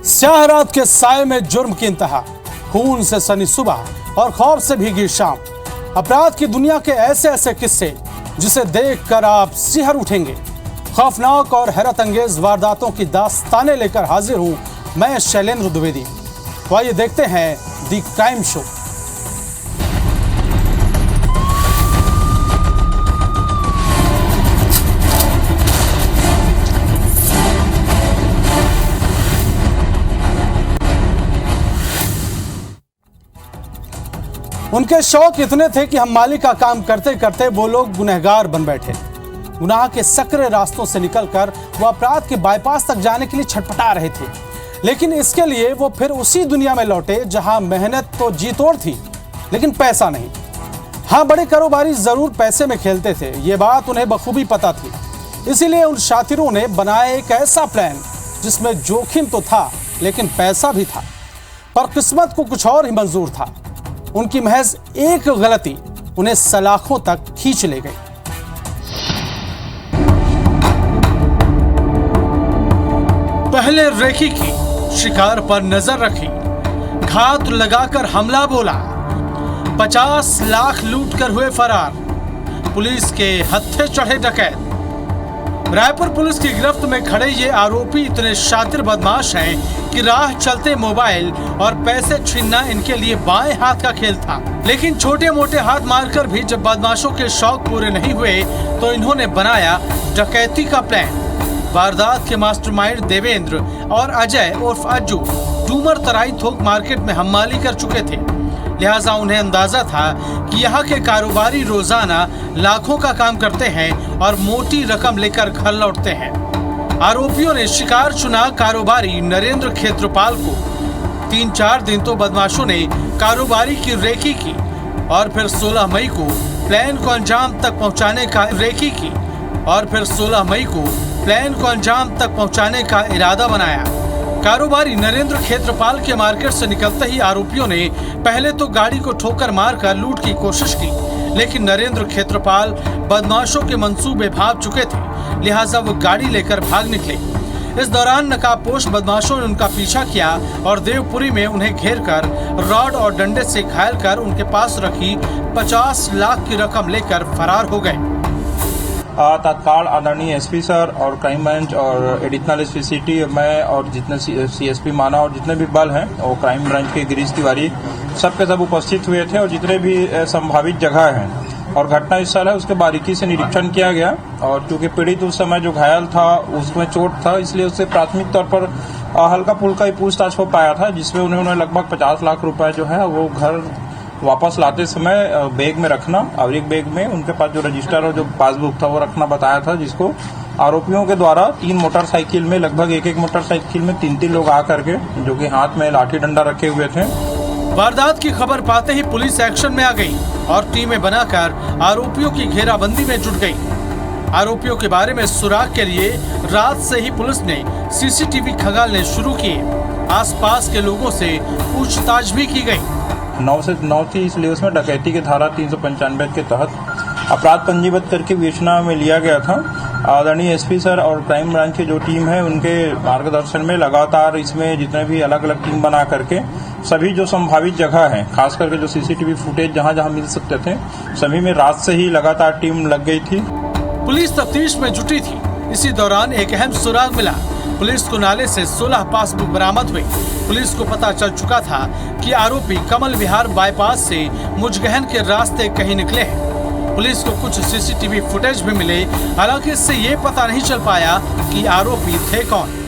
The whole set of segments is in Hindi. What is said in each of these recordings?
स्याह रात के साए में जुर्म की इंतहा, खून से सनी सुबह और खौफ से भीगी शाम। अपराध की दुनिया के ऐसे ऐसे किस्से जिसे देखकर आप सिहर उठेंगे। खौफनाक और हैरत अंगेज वारदातों की दास्तानें लेकर हाजिर हूं मैं शैलेंद्र द्विवेदी। तो आइए देखते हैं दी क्राइम शो। उनके शौक इतने थे कि हम मालिक का काम करते करते वो लोग गुनहगार बन बैठे। गुनाह के सकरे रास्तों से निकलकर वो अपराध के बाईपास तक जाने के लिए छटपटा रहे थे, लेकिन इसके लिए वो फिर उसी दुनिया में लौटे जहां मेहनत तो जी तोड़ थी लेकिन पैसा नहीं। हाँ, बड़े कारोबारी जरूर पैसे में खेलते थे, ये बात उन्हें बखूबी पता थी। इसीलिए उन शातिरों ने बनाया एक ऐसा प्लान जिसमें जोखिम तो था लेकिन पैसा भी था, पर किस्मत को कुछ और ही मंजूर था। उनकी महज एक गलती उन्हें सलाखों तक खींच ले गई। पहले रेखी की शिकार पर नजर रखी, घात लगाकर हमला बोला, 50 लाख लूट कर हुए फरार, पुलिस के हत्थे चढ़े डकैत। रायपुर पुलिस की गिरफ्त में खड़े ये आरोपी इतने शातिर बदमाश हैं कि राह चलते मोबाइल और पैसे छीनना इनके लिए बाएं हाथ का खेल था। लेकिन छोटे मोटे हाथ मारकर भी जब बदमाशों के शौक पूरे नहीं हुए तो इन्होंने बनाया डकैती का प्लान। वारदात के मास्टरमाइंड देवेंद्र और अजय उर्फ अज्जू डूमर तराई थोक मार्केट में हम्माली कर चुके थे, लिहाजा उन्हें अंदाजा था कि यहाँ के कारोबारी रोजाना लाखों का काम करते हैं और मोटी रकम लेकर घर लौटते हैं। आरोपियों ने शिकार चुना कारोबारी नरेंद्र क्षेत्रपाल को। 3-4 दिन तो बदमाशों ने कारोबारी की रेकी की और फिर 16 मई को प्लान को अंजाम तक पहुंचाने का इरादा बनाया। कारोबारी नरेंद्र क्षेत्रपाल के मार्केट से निकलते ही आरोपियों ने पहले तो गाड़ी को ठोकर मारकर लूट की कोशिश की, लेकिन नरेंद्र क्षेत्रपाल बदमाशों के मंसूबे भाग चुके थे, लिहाजा वो गाड़ी लेकर भाग निकले। इस दौरान नकाबपोश बदमाशों ने उनका पीछा किया और देवपुरी में उन्हें घेरकर रॉड और डंडे से घायल कर उनके पास रखी 50 लाख की रकम लेकर फरार हो गए। तत्काल आदरणीय एसपी सर और क्राइम ब्रांच और एडिशनल एसपी सिटी, मैं और जितने सीएसपी माना और जितने भी बल हैं और क्राइम ब्रांच के गिरीश तिवारी सब के सब उपस्थित हुए थे और जितने भी संभावित जगह हैं और घटना स्थल है उसके बारीकी से निरीक्षण किया गया। और चूंकि पीड़ित उस समय जो घायल था उसमें चोट था, इसलिए उससे प्राथमिक तौर पर हल्का फुल्का ही पूछताछ हो पाया था, जिसमें उन्होंने लगभग 50 लाख रुपए जो है वो घर वापस लाते समय बैग में रखना और एक बैग में उनके पास जो रजिस्टर और जो पासबुक था वो रखना बताया था, जिसको आरोपियों के द्वारा 3 मोटरसाइकिल में लगभग एक मोटरसाइकिल में 3 लोग आकर के जो कि हाथ में लाठी डंडा रखे हुए थे। वारदात की खबर पाते ही पुलिस एक्शन में आ गई और टीमें बनाकर आरोपियों की घेराबंदी में जुट गई। आरोपियों के बारे में सुराग के लिए रात से ही पुलिस ने सीसीटीवी खंगालने शुरू किए। आसपास के लोगों से पूछताछ भी की गई। 9 से 9 थी, इसलिए उसमें डकैती की धारा 395 के तहत अपराध पंजीबद्ध करके विवेचना में लिया गया था। आदरणीय एसपी सर और क्राइम ब्रांच की जो टीम है उनके मार्गदर्शन में लगातार इसमें जितने भी अलग अलग टीम बना करके सभी जो संभावित जगह है, खास करके जो सीसीटीवी फुटेज जहां जहां मिल सकते थे, सभी में रात से ही लगातार टीम लग गई थी। पुलिस तफ्तीश में जुटी थी। इसी दौरान एक अहम सुराग मिला। पुलिस को नाले से 16 पासबुक बरामद हुई। पुलिस को पता चल चुका था कि आरोपी कमल विहार बाईपास से मुजगहन के रास्ते कहीं निकले हैं। पुलिस को कुछ सीसीटीवी फुटेज भी मिले, हालांकि इससे ये पता नहीं चल पाया कि आरोपी थे कौन।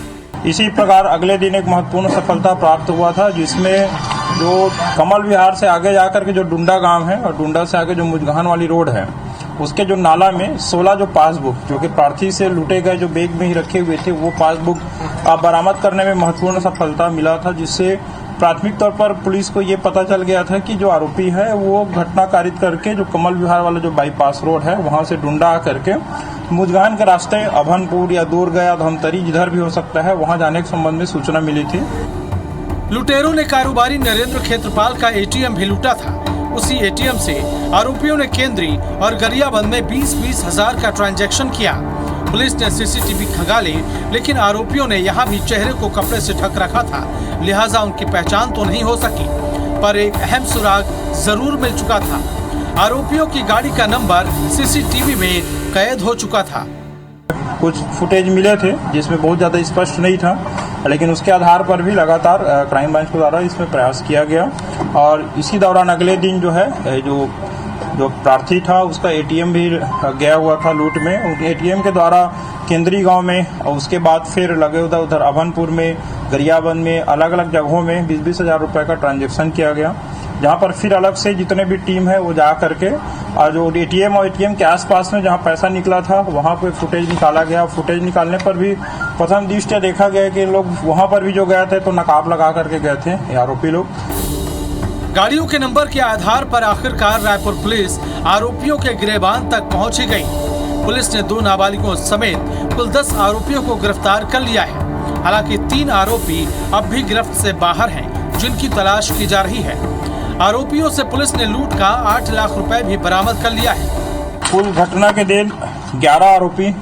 इसी प्रकार अगले दिन एक महत्वपूर्ण सफलता प्राप्त हुआ था, जिसमें जो कमल विहार से आगे जाकर के जो डुंडा गांव है और डुंडा से आगे जो मुजगहन वाली रोड है उसके जो नाला में 16 जो पासबुक जो कि प्रार्थी से लूटे गए जो बैग में ही रखे हुए थे वो पासबुक बरामद करने में महत्वपूर्ण सफलता मिला था, जिससे प्राथमिक तौर पर पुलिस को ये पता चल गया था कि जो आरोपी है वो घटना कारित करके जो कमल विहार वाला जो बाईपास रोड है वहां से डुंडा आकर के मुजगहन के रास्ते अभनपुर या दूर या धमतरी जिधर भी हो सकता है वहां जाने के संबंध में सूचना मिली थी। लुटेरों ने कारोबारी नरेंद्र क्षेत्रपाल का एटीएम भी लूटा था। उसी एटीएम से आरोपियों ने केंद्री और गरियाबंद में 20-20 हजार का ट्रांजैक्शन किया। पुलिस ने सीसीटीवी खंगाले, लेकिन आरोपियों ने यहाँ भी चेहरे को कपड़े से ढक रखा था, लिहाजा उनकी पहचान तो नहीं हो सकी, पर एक अहम सुराग जरूर मिल चुका था। आरोपियों की गाड़ी का नंबर सीसीटीवी में कैद हो चुका था। कुछ फुटेज मिले थे जिसमें बहुत ज़्यादा स्पष्ट नहीं था, लेकिन उसके आधार पर भी लगातार क्राइम ब्रांच के द्वारा इसमें प्रयास किया गया और इसी दौरान अगले दिन जो है जो प्रार्थी था उसका एटीएम भी गया हुआ था लूट में। एटीएम के द्वारा केंद्रीय गांव में और उसके बाद फिर लगे उधर अभनपुर में, गरियाबंद में, अलग अलग जगहों में 20-20 हज़ार रुपये का ट्रांजैक्शन किया गया, जहां पर फिर अलग से जितने भी टीम है वो जा करके और जो एटीएम और एटीएम के आसपास में जहां पैसा निकला था वहां पे फुटेज निकाला गया। फुटेज निकालने पर भी प्रथम दृष्टया देखा गया कि लोग वहां पर भी जो गए थे तो नकाब लगा करके गए थे ये आरोपी लोग। गाड़ियों के नंबर के आधार पर आखिरकार रायपुर पुलिस आरोपियों के गिरेबान तक पहुंची गई। पुलिस ने 2 नाबालिगों समेत कुल 10 आरोपियों को गिरफ्तार कर लिया है। हालांकि 3 आरोपी अब भी गिरफ्त से बाहर हैं, जिनकी तलाश की जा रही है। आरोपियों से पुलिस ने लूट का 8 लाख रुपए भी बरामद कर लिया है। कुल घटना के दिन 11 आरोपी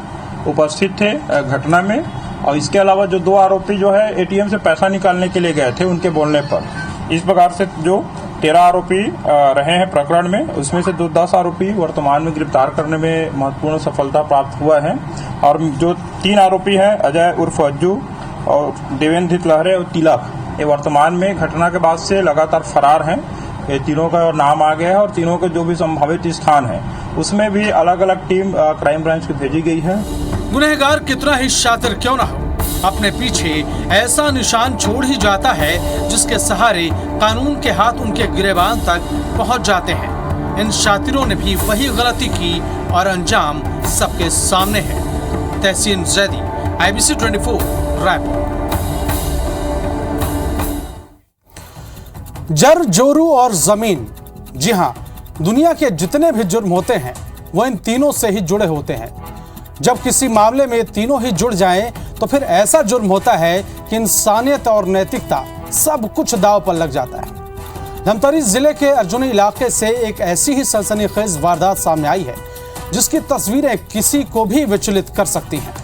उपस्थित थे घटना में और इसके अलावा जो 2 आरोपी जो है एटीएम से पैसा निकालने के लिए गए थे उनके बोलने पर। इस प्रकार से जो 13 आरोपी रहे हैं प्रकरण में, उसमें से 10 आरोपी वर्तमान में गिरफ्तार करने में महत्वपूर्ण सफलता प्राप्त हुआ है और जो 3 आरोपी हैं अजय उर्फ अज्जू और देवेंद्र लहरे और तिलक, ये वर्तमान में घटना के बाद से लगातार फरार हैं। ये तीनों का नाम आ गया है और तीनों के जो भी संभावित स्थान है उसमें भी अलग अलग टीम क्राइम ब्रांच को भेजी गई है। गुनहगार कितना ही शातिर क्यों ना हो, अपने पीछे ऐसा निशान छोड़ ही जाता है जिसके सहारे कानून के हाथ उनके गिरेबान तक पहुंच जाते हैं। इन शातिरों ने भी वही गलती की और अंजाम सबके सामने है। तहसीन जैदी, IBC 24 रायपुर। जर, जोरू और जमीन, जी हाँ, दुनिया के जितने भी जुर्म होते हैं वो इन तीनों से ही जुड़े होते हैं। जब किसी मामले में तीनों ही जुड़ जाएं तो फिर ऐसा जुर्म होता है कि इंसानियत और नैतिकता सब कुछ दांव पर लग जाता है। धमतरी जिले के अर्जुनी इलाके से एक ऐसी ही सनसनीखेज वारदात सामने आई है जिसकी तस्वीरें किसी को भी विचलित कर सकती हैं।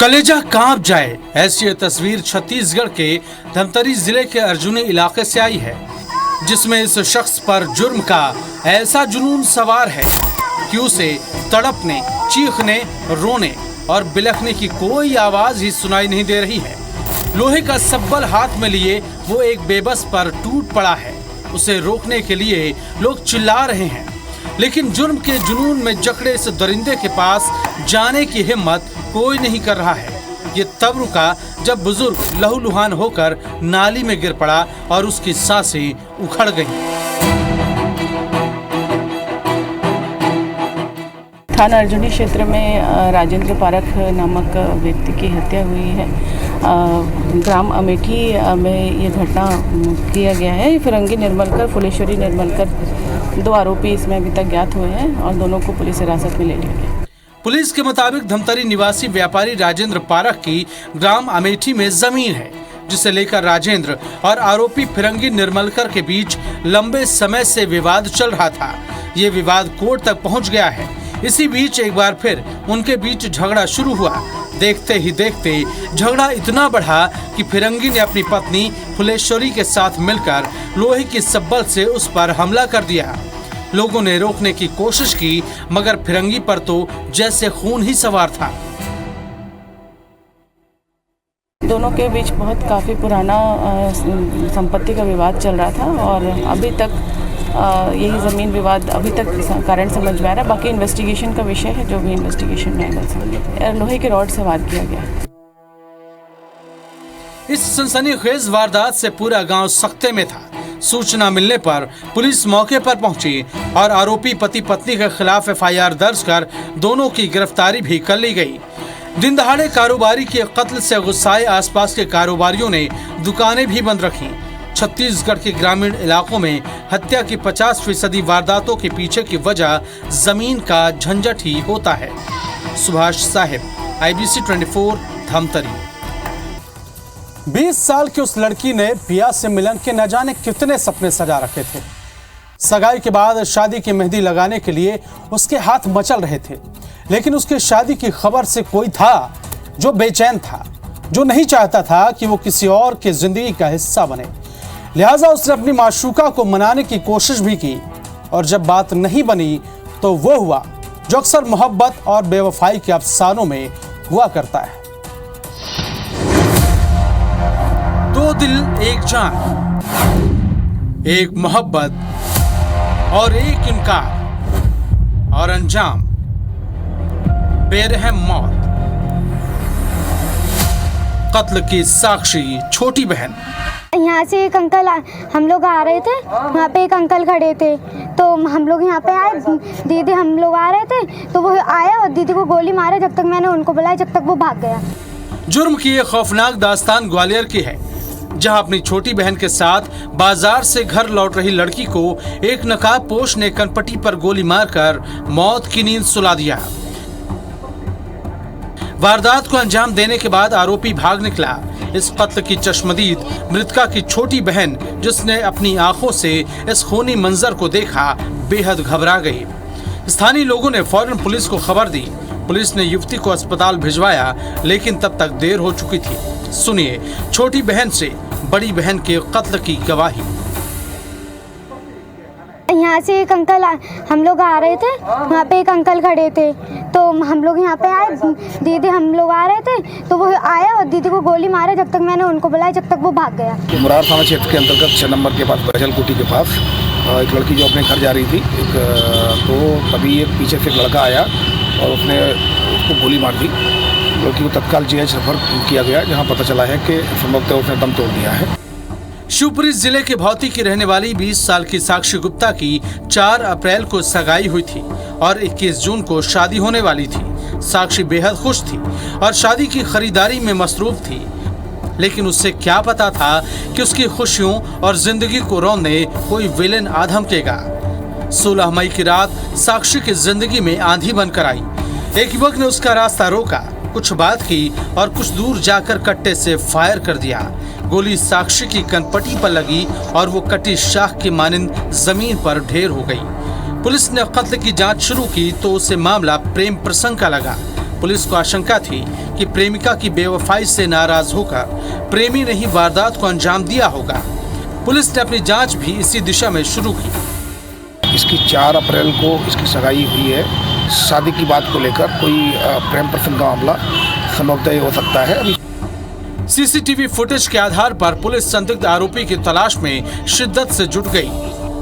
कलेजा कांप जाए ऐसी ये तस्वीर छत्तीसगढ़ के धमतरी जिले के अर्जुनी इलाके से आई है, जिसमें इस शख्स पर जुर्म का ऐसा जुनून सवार है कि उसे तड़पने, चीखने, रोने और बिलखने की कोई आवाज ही सुनाई नहीं दे रही है। लोहे का सब्बल हाथ में लिए वो एक बेबस पर टूट पड़ा है। उसे रोकने के लिए लोग चिल्ला रहे हैं, लेकिन जुर्म के जुनून में जकड़े इस दरिंदे के पास जाने की हिम्मत कोई नहीं कर रहा है। ये तब रुका जब बुजुर्ग लहूलुहान होकर नाली में गिर पड़ा और उसकी सांसें उखड़ गईं। थाना अर्जुनी क्षेत्र में राजेंद्र पारख नामक व्यक्ति की हत्या हुई है। ग्राम अमेठी में ये घटना किया गया है। फिरंगी निर्मलकर, फुलेश्वरी निर्मलकर 2 आरोपी इसमें अभी तक ज्ञात हुए हैं और दोनों को पुलिस हिरासत में ले लिया गया। पुलिस के मुताबिक धमतरी निवासी व्यापारी राजेंद्र पारख की ग्राम अमेठी में जमीन है, जिसे लेकर राजेंद्र और आरोपी फिरंगी निर्मलकर के बीच लंबे समय से विवाद चल रहा था। ये विवाद कोर्ट तक पहुंच गया है। इसी बीच एक बार फिर उनके बीच झगड़ा शुरू हुआ। देखते ही देखते झगड़ा इतना बढ़ा कि फिरंगी ने अपनी पत्नी फुलेश्वरी के साथ मिलकर लोहे की सब्बल से उस पर हमला कर दिया। लोगों ने रोकने की कोशिश की, मगर फिरंगी पर तो जैसे खून ही सवार था। दोनों के बीच बहुत काफ़ी पुराना संपत्ति का विवाद चल रहा था और अभी तक यही ज़मीन विवाद अभी तक कारण समझ में आ रहा है। बाकी इन्वेस्टिगेशन का विषय है, जो भी इन्वेस्टिगेशन में लोहे के रॉड से वार किया गया। इस सनसनीखेज वारदात से पूरा गांव सख्ते में था। सूचना मिलने पर पुलिस मौके पर पहुंची और आरोपी पति पत्नी के खिलाफ FIR दर्ज कर दोनों की गिरफ्तारी भी कर ली गई। दिन दहाड़े कारोबारी के कत्ल से गुस्साए आसपास के कारोबारियों ने दुकानें भी बंद रखी। छत्तीसगढ़ के ग्रामीण इलाकों में हत्या की 50% वारदातों के पीछे की वजह जमीन का झंझट ही होता है। सुभाष साहिब, IBC 24, धमतरी। 20 साल की उस लड़की ने पिया से मिलन के न जाने कितने सपने सजा रखे थे। सगाई के बाद शादी की मेहंदी लगाने के लिए उसके हाथ मचल रहे थे, लेकिन उसके शादी की खबर से कोई था जो बेचैन था, जो नहीं चाहता था कि वो किसी और के जिंदगी का हिस्सा बने। लिहाजा उसने अपनी माशूका को मनाने की कोशिश भी की, और जब बात नहीं बनी तो वो हुआ जो अक्सर मोहब्बत और बेवफाई के अफसानों में हुआ करता है। दो दिल एक जान, एक मोहब्बत और एक इनकार, और अंजाम बेरहम मौत। कत्ल की साक्षी छोटी बहन। यहाँ से एक अंकल हम लोग आ रहे थे, वहाँ पे एक अंकल खड़े थे, तो हम लोग यहाँ पे आए, दीदी हम लोग आ रहे थे तो वो आया और दीदी को गोली मारे। जब तक मैंने उनको बुलाया, जब तक वो भाग गया। जुर्म की ये खौफनाक दास्तान ग्वालियर की है, जहां अपनी छोटी बहन के साथ बाजार से घर लौट रही लड़की को एक नकाबपोश ने कनपट्टी पर गोली मारकर मौत की नींद सुला दिया। वारदात को अंजाम देने के बाद आरोपी भाग निकला। इस कत्ल की चश्मदीद मृतका की छोटी बहन, जिसने अपनी आंखों से इस खूनी मंजर को देखा, बेहद घबरा गई। स्थानीय लोगों ने फौरन पुलिस को खबर दी। पुलिस ने युवती को अस्पताल भिजवाया, लेकिन तब तक देर हो चुकी थी। सुनिए छोटी बहन से बड़ी बहन के कत्ल की गवाही। यहाँ से एक अंकल हम लोग आ रहे थे, वहाँ पे एक अंकल खड़े थे, तो हम लोग यहाँ पे आए, दीदी हम लोग आ रहे थे तो वो आया और दीदी को गोली मारे। जब तक मैंने उनको बुलाया, जब तक वो भाग गया। मुरार थाना क्षेत्र के अंतर्गत 6 नंबर के पास बजल कुटी के पास एक लड़की जो अपने घर जा रही थी, तो तभी एक पीछे से एक लड़का आया और उसने उसको गोली मार दी। लड़की को तत्काल GH रेफर किया गया, जहाँ पता चला है कि संभवतः उसने दम तोड़ दिया है। शिवपुरी जिले के भौती की रहने वाली 20 साल की साक्षी गुप्ता की 4 अप्रैल को सगाई हुई थी और 21 जून को शादी होने वाली थी। साक्षी बेहद खुश थी और शादी की खरीदारी में मसरूफ थी, लेकिन उससे क्या पता था कि उसकी खुशियों और जिंदगी को रौंदने कोई विलेन आ धमकेगा। 16 मई की रात साक्षी की जिंदगी में आंधी बनकर आई। एक युवक ने उसका रास्ता रोका, कुछ बात की और कुछ दूर जाकर कट्टे से फायर कर दिया। गोली साक्षी की कनपट्टी पर लगी और वो कटी शाख की मानिंद जमीन पर ढेर हो गई। पुलिस ने कत्ल की जांच शुरू की तो उसे मामला प्रेम प्रसंग का लगा। पुलिस को आशंका थी कि प्रेमिका की बेवफाई से नाराज होकर प्रेमी ने ही वारदात को अंजाम दिया होगा। पुलिस ने अपनी जांच भी इसी दिशा में शुरू की। इसकी 4 अप्रैल को इसकी सगाई हुई है। शादी की बात को लेकर कोई प्रेम प्रसंग का मामला संभवतः हो सकता है। CCTV फुटेज के आधार पर पुलिस संदिग्ध आरोपी की तलाश में शिद्दत से जुट गई।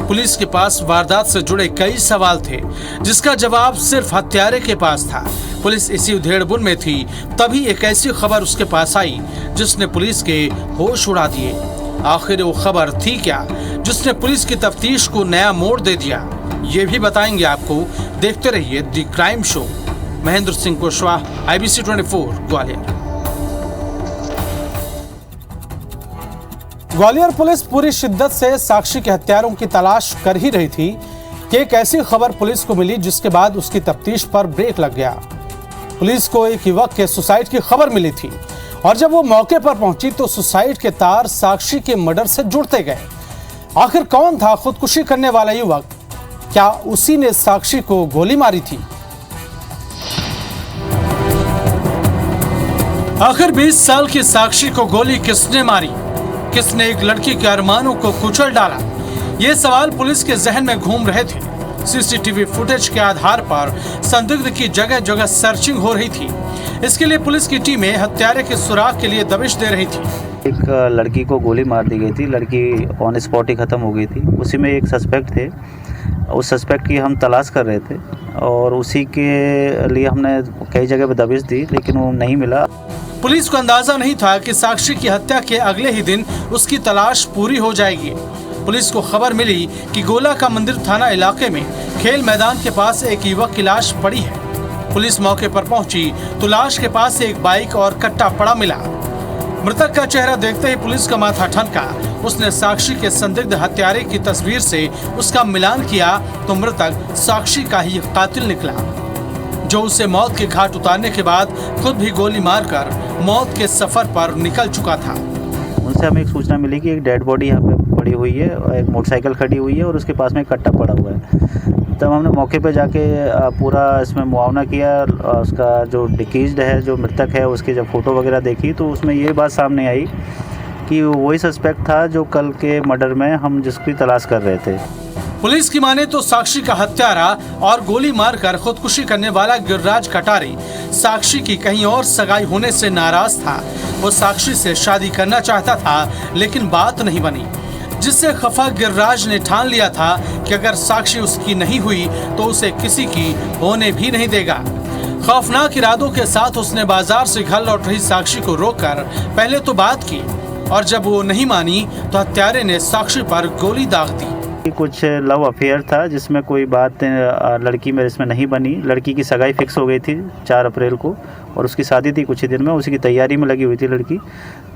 पुलिस के पास वारदात से जुड़े कई सवाल थे, जिसका जवाब सिर्फ हत्यारे के पास था। पुलिस इसी उधेड़बुन में थी, तभी एक ऐसी खबर उसके पास आई जिसने पुलिस के होश उड़ा दिए। आखिर वो खबर थी क्या जिसने पुलिस की तफ्तीश को नया मोड़ दे दिया, ये भी बताएंगे आपको। देखते रहिए the crime show. Mahendra Singh Kushwaha, IBC 24, Gwalior. Gwalior police पूरी शिद्दत से साक्षी के हत्यारों की तलाश कर ही रही थी कि एक ऐसी खबर पुलिस को मिली जिसके बाद उसकी तफ्तीश पर ब्रेक लग गया। पुलिस को एक युवक के सुसाइड की खबर मिली थी और जब वो मौके पर पहुंची तो सुसाइड के तार साक्षी के मर्डर से जुड़ते गए। आखिर कौन था खुदकुशी करने वाला युवक? क्या उसी ने साक्षी को गोली मारी थी? आखिर 20 साल की साक्षी को गोली किसने मारी? किसने एक लड़की के अरमानों को कुचल डाला? ये सवाल पुलिस के जहन में घूम रहे थे। CCTV फुटेज के आधार पर संदिग्ध की जगह जगह सर्चिंग हो रही थी। इसके लिए पुलिस की टीमें हत्यारे के सुराग के लिए दबिश दे रही थी। एक लड़की को गोली मार दी गई थी। लड़की ऑन स्पॉट ही ख़त्म हो गई थी। उसी में एक सस्पेक्ट थे। उस सस्पेक्ट की हम तलाश कर रहे थे और उसी के लिए हमने कई जगह पर दबिश दी, लेकिन वो नहीं मिला। पुलिस को अंदाजा नहीं था कि साक्षी की हत्या के अगले ही दिन उसकी तलाश पूरी हो जाएगी। पुलिस को खबर मिली कि गोला का मंदिर थाना इलाके में खेल मैदान के पास एक युवक की लाश पड़ी है। पुलिस मौके पर पहुंची तो लाश के पास एक बाइक और कट्टा पड़ा मिला। मृतक का चेहरा देखते ही पुलिस का माथा ठनका। उसने साक्षी के संदिग्ध हत्यारे की तस्वीर से उसका मिलान किया तो मृतक साक्षी का ही कातिल निकला, जो उसे मौत के घाट उतारने के बाद खुद भी गोली मारकर मौत के सफर पर निकल चुका था। उनसे हमें एक सूचना मिली कि एक डेड बॉडी यहाँ पे पड़ी हुई है और एक मोटरसाइकिल खड़ी हुई है और उसके पास में एक कट्टा पड़ा हुआ है। तब हमने मौके पे जाके पूरा इसमें मुआवना किया। उसका जो डिकीज्ड है, जो मृतक है, उसकी जब फ़ोटो वगैरह देखी तो उसमें ये बात सामने आई कि वही सस्पेक्ट था जो कल के मर्डर में हम जिसकी तलाश कर रहे थे। पुलिस की माने तो साक्षी का हत्यारा और गोली मारकर खुदकुशी करने वाला गिरिराज कटारे साक्षी की कहीं और सगाई होने से नाराज था। वो साक्षी से शादी करना चाहता था, लेकिन बात नहीं बनी, जिससे खफा गिरिराज ने ठान लिया था कि अगर साक्षी उसकी नहीं हुई तो उसे किसी की होने भी नहीं देगा। खौफनाक इरादों के साथ उसने बाजार से घर लौट रही साक्षी को रोककर पहले तो बात की, और जब वो नहीं मानी तो हत्यारे ने साक्षी पर गोली दाग दी। कुछ लव अफेयर था जिसमें कोई बात लड़की में इसमें नहीं बनी। लड़की की सगाई फिक्स हो गई थी 4 अप्रैल को और उसकी शादी थी कुछ ही दिन में, उसी की तैयारी में लगी हुई थी लड़की।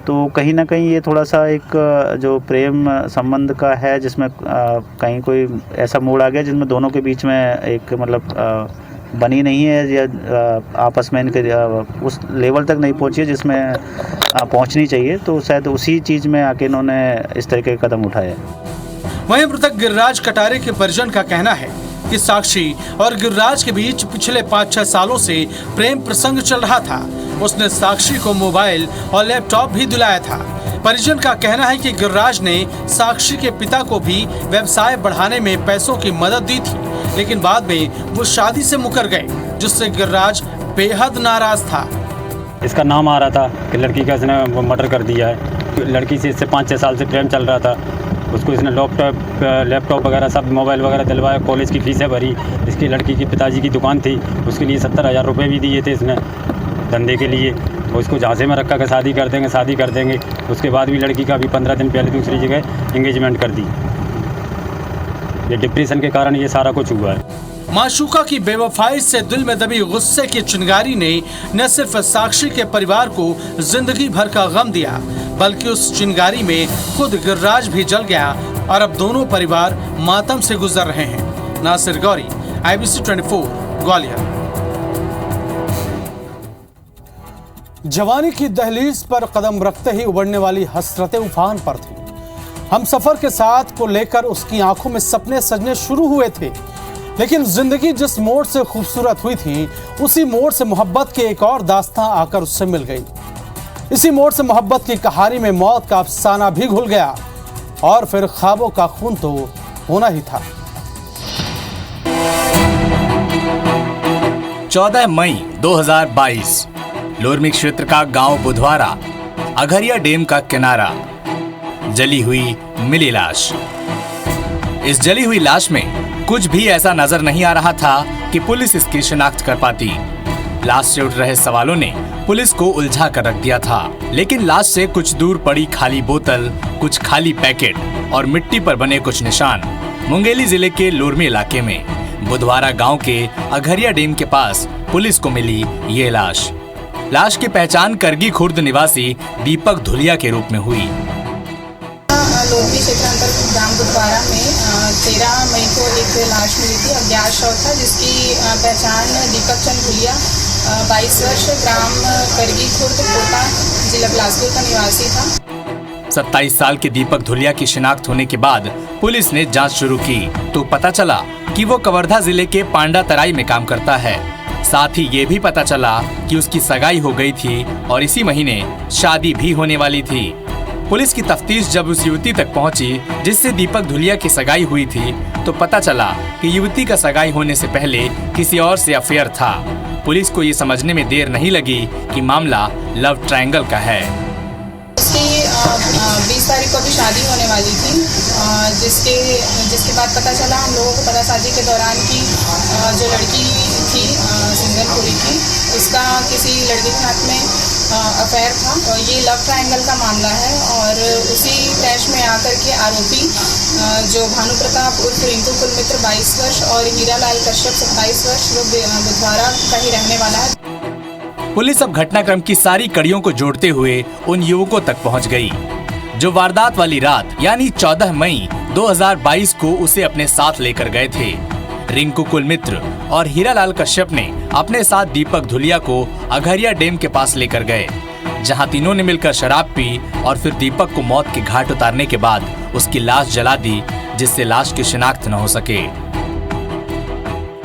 तो कहीं ना कहीं ये थोड़ा सा एक जो प्रेम संबंध का है जिसमें कहीं कोई ऐसा मोड़ आ गया जिसमें दोनों के बीच में एक मतलब बनी नहीं है या आपस में इनके उस लेवल तक नहीं पहुंची है जिसमें पहुंचनी चाहिए। तो शायद उसी चीज़ में आके इन्होंने इस तरह के कदम उठाए। वहीं मृतक गिरिराज कटारे के परिजन का कहना है कि साक्षी और गिरिराज के बीच पिछले 5-6 सालों से प्रेम प्रसंग चल रहा था। उसने साक्षी को मोबाइल और लैपटॉप भी दिलाया था। परिजन का कहना है कि गिरिराज ने साक्षी के पिता को भी व्यवसाय बढ़ाने में पैसों की मदद दी थी, लेकिन बाद में वो शादी से मुकर गए, जिससे गिरिराज बेहद नाराज था। इसका नाम आ रहा था कि लड़की का इसने मर्डर कर दिया है। लड़की से इससे 5-6 साल से प्रेम चल रहा था। उसको इसने लैपटॉप वगैरह सब मोबाइल वगैरह दिलवाया, कॉलेज की फीसें भरी। इसकी लड़की की पिताजी की दुकान थी, उसके लिए 70,000 रुपये भी दिए थे इसने धंधे के लिए। उसको झांसे में रखा कि शादी कर देंगे। उसके बाद भी लड़की का भी 15 दिन पहले दूसरी जगह एंगेजमेंट कर दी। ये डिप्रेशन के कारण ये सारा कुछ हुआ है। माशूका की बेवफाई से दिल में दबी गुस्से की चिंगारी ने न सिर्फ साक्षी के परिवार को जिंदगी भर का गम दिया, बल्कि उस चिंगारी में खुद गिरिराज भी जल गया और अब दोनों परिवार मातम से गुजर रहे हैं। नासिर गौरी, IBC 24, ग्वालियर। जवानी की दहलीज पर कदम रखते ही उबड़ने वाली हसरतें उफान पर थी। हम सफर के साथ को लेकर उसकी आंखों में सपने सजने शुरू हुए थे, लेकिन जिंदगी जिस मोड़ से खूबसूरत हुई थी, उसी मोड़ से मोहब्बत के एक और दास्तां आकर उससे मिल गई। इसी मोड़ से मोहब्बत की कहानी में मौत का अफसाना भी घुल गया और फिर ख्वाबों का खून तो होना ही था। 14 मई 2022 लोरमी क्षेत्र का गांव बुधवारा, अघरिया डैम का किनारा। जली हुई मिली लाश। इस जली हुई लाश में कुछ भी ऐसा नजर नहीं आ रहा था कि पुलिस इसकी शिनाख्त कर पाती। लाश से उठ रहे सवालों ने पुलिस को उलझा कर रख दिया था, लेकिन लाश से कुछ दूर पड़ी खाली बोतल, कुछ खाली पैकेट और मिट्टी पर बने कुछ निशान मुंगेली जिले के लोरमी इलाके में बुधवारा गांव के अघरिया डैम के पास पुलिस को मिली ये लाश। लाश की पहचान करगी खुर्द निवासी दीपक धुलिया के रूप में हुई। लोरमी क्षेत्र अंतर्गत ग्राम बुधवारा में 13 मई को एक लाश मिली थी। अज्ञात शव था जिसकी पहचान दीपक चंद धुलिया 22 वर्ष, ग्राम करगी खुर्द, कोटा, जिला बिलासपुर का निवासी था। 27 साल के दीपक धुलिया की शिनाख्त होने के बाद पुलिस ने जांच शुरू की तो पता चला कि वो कवर्धा जिले के पांडा तराई में काम करता है। साथ ही ये भी पता चला कि उसकी सगाई हो गई थी और इसी महीने शादी भी होने वाली थी। पुलिस की तफ्तीश जब उस युवती तक पहुंची जिससे दीपक धुलिया की सगाई हुई थी तो पता चला कि युवती का सगाई होने से पहले किसी और से अफेयर था। पुलिस को ये समझने में देर नहीं लगी कि मामला लव ट्रायंगल का है। उसकी 20 तारीख को भी शादी होने वाली थी, जिसके बाद पता चला हम लोगों को पतासाजी के दौरान कि जो लड़की थी सिंगलपुरी की, उसका किसी लड़के के हाथ में अफेयर था। तो ये लव ट्रायंगल का मामला है और उसी तैश में आकर के आरोपी जो भानु प्रताप उर्फ रिंकू कुलमित्र 22 वर्ष और हीरालाल कश्यप 27 वर्ष वो बुधवारा का ही रहने वाला है। पुलिस अब घटनाक्रम की सारी कड़ियों को जोड़ते हुए उन युवकों तक पहुंच गई। जो वारदात वाली रात यानी 14 मई 2022 को उसे अपने साथ लेकर गए थे। रिंकू कुलमित्र और हीरालाल कश्यप ने अपने साथ दीपक धुलिया को अघरिया डैम के पास लेकर गए, जहां तीनों ने मिलकर शराब पी और फिर दीपक को मौत के घाट उतारने के बाद उसकी लाश जला दी, जिससे लाश की शिनाख्त न हो सके।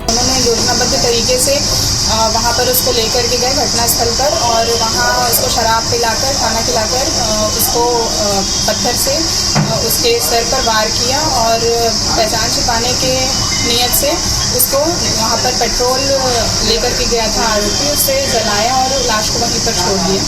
उन्होंने योजनाबद्ध तरीके से वहाँ पर उसको लेकर के गए घटनास्थल पर और वहाँ उसको शराब पिलाकर खाना खिलाकर उसको पत्थर से उसके सर पर वार किया और पहचान छिपाने के नियत से उसको वहाँ पर पेट्रोल लेकर के गया था आरोपी, उससे जलाया और लाश को वहीं पर छोड़ दिया।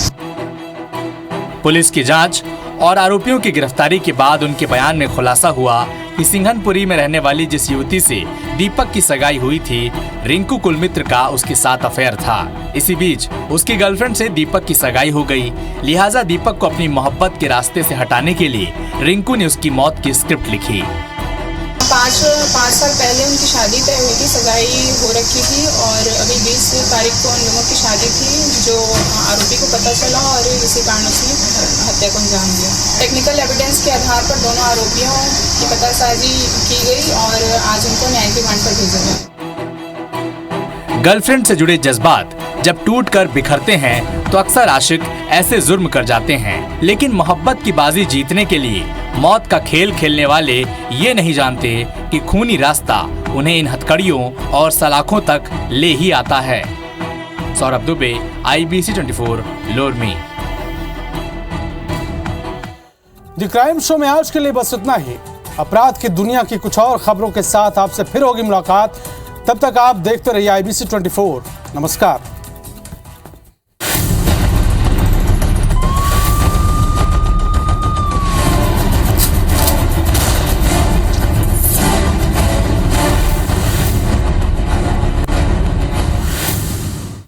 पुलिस की जांच और आरोपियों की गिरफ्तारी के बाद उनके बयान में खुलासा हुआ कि सिंघनपुरी में रहने वाली जिस युवती से दीपक की सगाई हुई थी, रिंकू कुलमित्र का उसके साथ अफेयर था। इसी बीच उसकी गर्लफ्रेंड से दीपक की सगाई हो गई, लिहाजा दीपक को अपनी मोहब्बत के रास्ते से हटाने के लिए रिंकू ने उसकी मौत की स्क्रिप्ट लिखी। 5 साल पहले उनकी शादी तय हुई थी, सगाई हो रखी थी और अभी 20 तारीख को उन लोगों की शादी थी, जो आरोपी को पता चला और इसी कारण उसने हत्या को अंजाम दिया। टेक्निकल एविडेंस के आधार पर दोनों आरोपियों की पतासाजी की गई और आज उनको न्याय के रिमांड पर भेजा गया। गर्लफ्रेंड से जुड़े जज्बात जब टूट कर बिखरते हैं तो अक्सर आशिक ऐसे जुर्म कर जाते हैं, लेकिन मोहब्बत की बाजी जीतने के लिए मौत का खेल खेलने वाले ये नहीं जानते कि खूनी रास्ता उन्हें इन हथकड़ियों और सलाखों तक ले ही आता है। Saurabh Dubey, IBC 24, Lormi. The crime show में आज के लिए बस इतना ही। अपराध की दुनिया की कुछ और खबरों के साथ आपसे फिर होगी मुलाकात। तब तक आप देखते रहिए IBC 24। नमस्कार।